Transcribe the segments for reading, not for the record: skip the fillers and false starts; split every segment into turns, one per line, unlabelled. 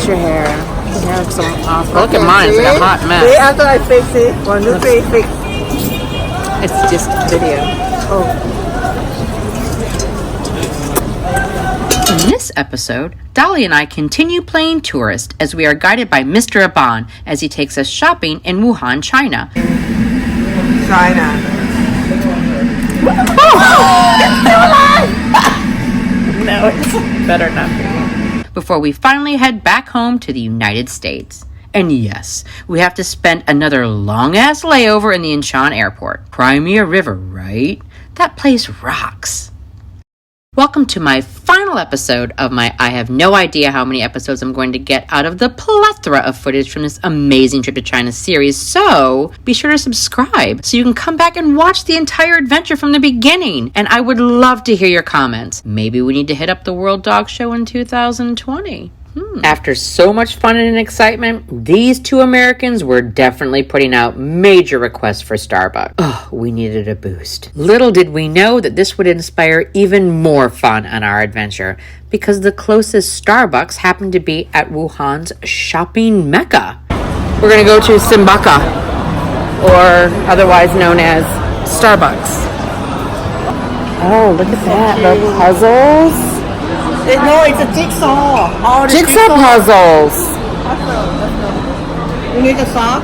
fix your hair. You have some awful.
Look at mine. It's like a hot mess.
See, after I fix it, when you fix.
It's just video.
Oh.
In this episode, Dolly and I continue playing tourist as we are guided by Mr. Aban as he takes us shopping in Wuhan, China.
China.
No, it's better not be.
Before we finally head back home to the United States. And yes, we have to spend another long-ass layover in the Ensue airport. Crimea River, right? That place rocks. Welcome to my final episode of my I have no idea how many episodes I'm going to get out of the plethora of footage from this amazing trip to China series. So be sure to subscribe so you can come back and watch the entire adventure from the beginning. And I would love to hear your comments. Maybe we need to hit up the World Dog Show in 2020. After so much fun and excitement, these two Americans were definitely putting out major requests for Starbucks. Oh, we needed a boost. Little did we know that this would inspire even more fun on our adventure, because the closest Starbucks happened to be at Wuhan's shopping mecca.
We're going to go to Simbaka, or otherwise known as Starbucks. Oh, look at that. The puzzles.
No, it's a jigsaw. Oh,
Jigsaw puzzles.
You need a sock?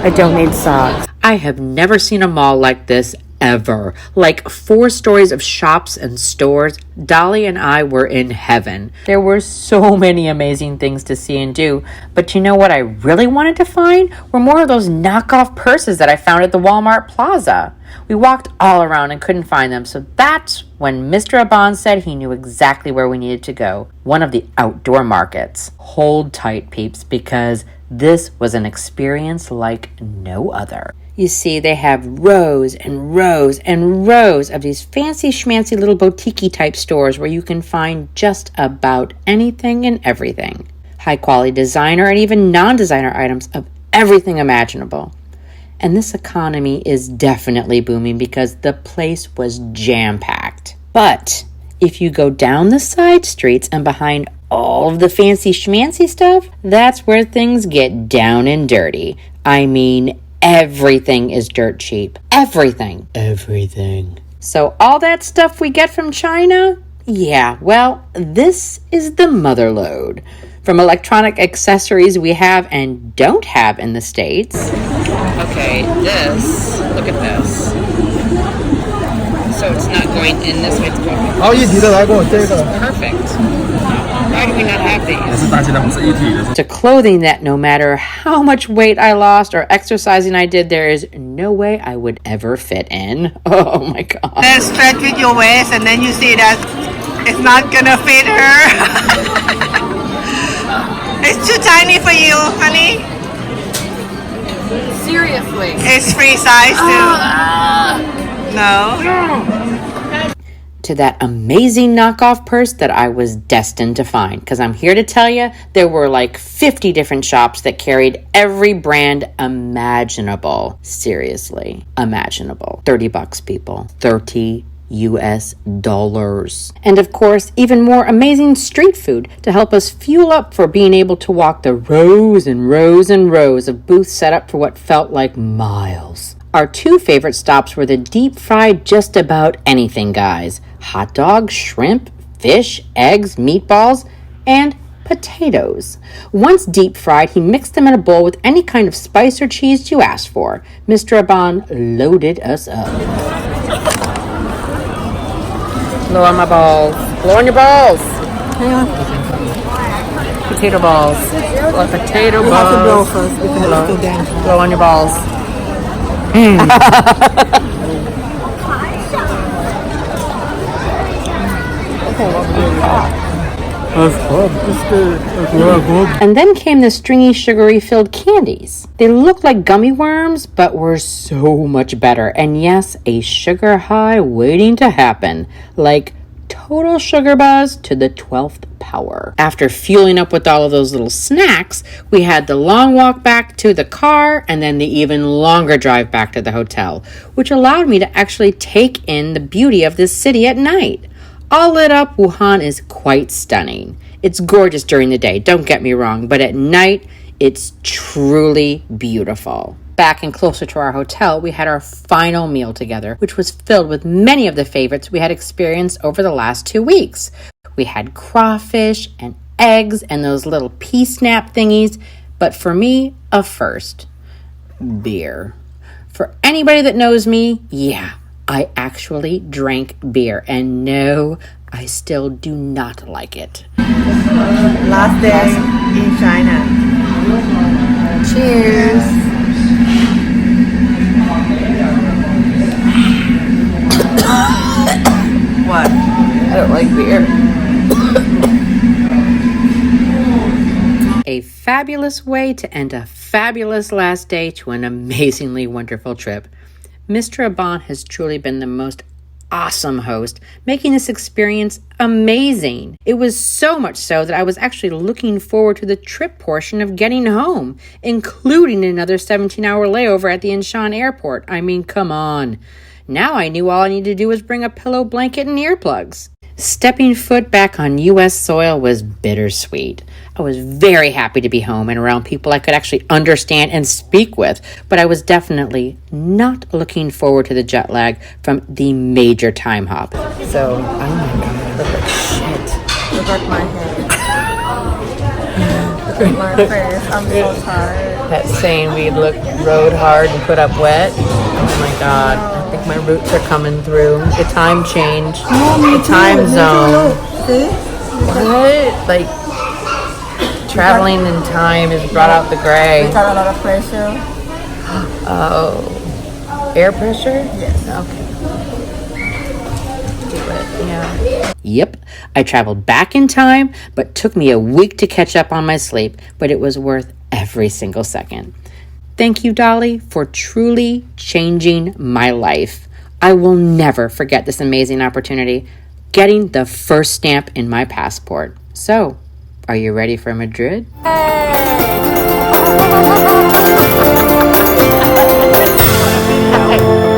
I don't need socks.
I have never seen a mall like this ever. Like 4 stories of shops and stores. Dolly and I were in heaven. There were so many amazing things to see and do. But you know what I really wanted to find? Were more of those knockoff purses that I found at the Walmart Plaza. We walked all around and couldn't find them, so that's when Mr. Aban said he knew exactly where we needed to go. One of the outdoor markets. Hold tight, peeps, because this was an experience like no other. You see, they have rows and rows and rows of these fancy schmancy little boutique-y type stores where you can find just about anything and everything. High quality designer and even non-designer items of everything imaginable. And this economy is definitely booming because the place was jam-packed. But if you go down the side streets and behind all of the fancy schmancy stuff, that's where things get down and dirty. I mean, everything is dirt cheap. Everything. Everything. So all that stuff we get from China? Yeah, well, this is the mother load. From electronic accessories we have and don't have in the States.
Okay, look at this. So it's not going in this way, it's going This is perfect. Why do we not have these?
To clothing that no matter how much weight I lost or exercising I did, there is no way I would ever fit in. Oh my God.
Then stretch with your waist and then you see that it's not gonna fit her. It's too tiny for you, honey.
Seriously.
It's free size too. No.
To that amazing knockoff purse that I was destined to find. Because I'm here to tell you, there were like 50 different shops that carried every brand imaginable. Seriously, imaginable. $30, people. $30 US dollars. And of course, even more amazing street food to help us fuel up for being able to walk the rows and rows and rows of booths set up for what felt like miles. Our 2 favorite stops were the deep fried just about anything guys. Hot dogs, shrimp, fish, eggs, meatballs, and potatoes. Once deep fried, he mixed them in a bowl with any kind of spice or cheese you asked for. Mr. Aban loaded us up.
Blow on my balls. Blow on your balls. Potato balls. Blow potato balls.
have to blow first because it's too dangerous.
Blow on your balls.
And then came the stringy, sugary filled candies. They looked like gummy worms, but were so much better. And yes, a sugar high waiting to happen. Like total sugar buzz to the 12th power. After fueling up with all of those little snacks, we had the long walk back to the car and then the even longer drive back to the hotel, which allowed me to actually take in the beauty of this city at night. All lit up, Wuhan is quite stunning. It's gorgeous during the day, don't get me wrong, but at night, it's truly beautiful. Back and closer to our hotel, we had our final meal together, which was filled with many of the favorites we had experienced over the last 2 weeks. We had crawfish and eggs and those little pea snap thingies, but for me, a first. Beer. For anybody that knows me, yeah, I actually drank beer, and no, I still do not like it.
Last day in China. Cheers. What?
I don't like beer.
A fabulous way to end a fabulous last day to an amazingly wonderful trip. Mr. Aban has truly been the most awesome host, making this experience amazing. It was so much so that I was actually looking forward to the trip portion of getting home, including another 17-hour layover at the Ensue airport. I mean, come on. Now I knew all I needed to do was bring a pillow, blanket, and earplugs. Stepping foot back on U.S. soil was bittersweet. I was very happy to be home and around people I could actually understand and speak with, but I was definitely not looking forward to the jet lag from the major time hop.
So, oh my god, look at shit.
Look at my head. Look at my face. I'm so tired.
That saying we rode hard and put up wet. Oh my god, I think my roots are coming through. The time change. The time zone.
See?
What? Like, traveling in time has brought out the gray.
We got a lot of pressure.
Oh. Air pressure?
Yes.
Okay. Do it, yeah.
Yep, I traveled back in time, but took me a week to catch up on my sleep, but it was worth every single second. Thank you, Dolly, for truly changing my life. I will never forget this amazing opportunity, getting the first stamp in my passport. So, are you ready for Madrid?
Hey.